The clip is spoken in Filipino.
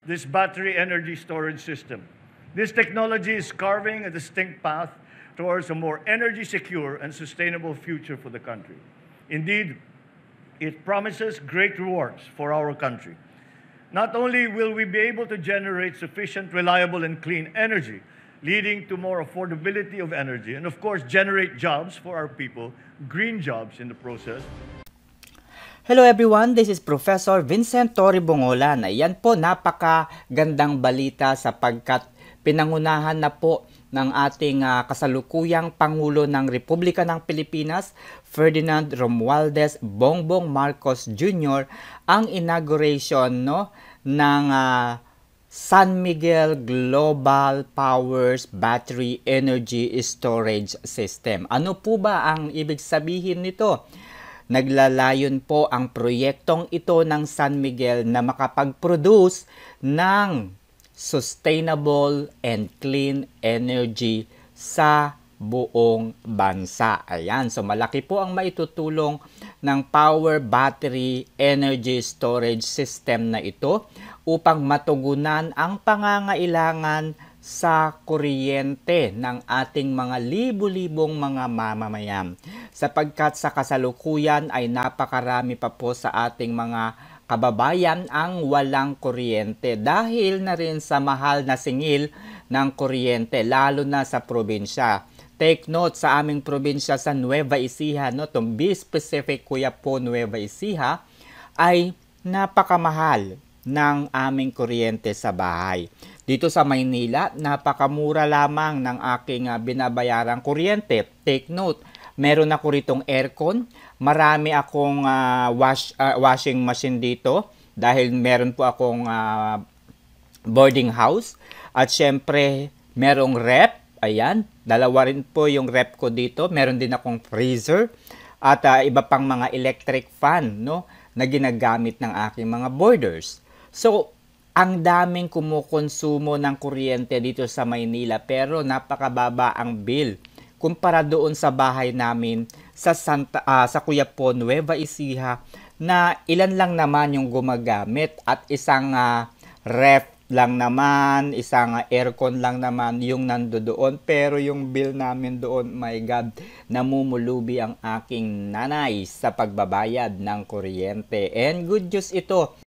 this battery energy storage system. This technology is carving a distinct path towards a more energy secure and sustainable future for the country. Indeed, it promises great rewards for our country. Not only will we be able to generate sufficient, reliable, and clean energy, leading to more affordability of energy, and of course, generate jobs for our people, green jobs in the process. Hello everyone, this is Professor Vincent Torre Bongolan. Ayan po, napakagandang balita sapagkat pinangunahan na po ng ating kasalukuyang Pangulo ng Republika ng Pilipinas, Ferdinand Romualdez Bongbong Marcos Jr. ang inauguration ng San Miguel Global Powers Battery Energy Storage System. Ano po ba ang ibig sabihin nito? Naglalayon po ang proyektong ito ng San Miguel na makapag-produce ng sustainable and clean energy sa buong bansa. Ayan, so malaki po ang maitutulong ng Power Battery Energy Storage System na ito upang matugunan ang pangangailangan sa kuryente ng ating mga libu-libong mga mamamayan. Sapagkat sa kasalukuyan ay napakarami pa po sa ating mga kababayan ang walang kuryente dahil na rin sa mahal na singil ng kuryente lalo na sa probinsya. Take note sa aming probinsya sa Nueva Ecija, to be specific kuya po Nueva Ecija, ay napakamahal ng aming kuryente sa bahay. Dito sa Maynila, napakamura lamang ng aking binabayarang kuryente. Take note, meron ako ritong aircon, marami akong washing machine dito dahil meron po akong boarding house. At syempre, merong rep, ayan, dalawa rin po yung rep ko dito. Meron din akong freezer at iba pang mga electric fan na ginagamit ng aking mga boarders. So, ang daming kumukonsumo ng kuryente dito sa Maynila pero napakababa ang bill kumpara doon sa bahay namin sa Kuya po, Nueva Ecija na ilan lang naman yung gumagamit at isang ref lang naman, isang aircon lang naman yung nandoon pero yung bill namin doon, my God, namumulubi ang aking nanay sa pagbabayad ng kuryente. And good news ito.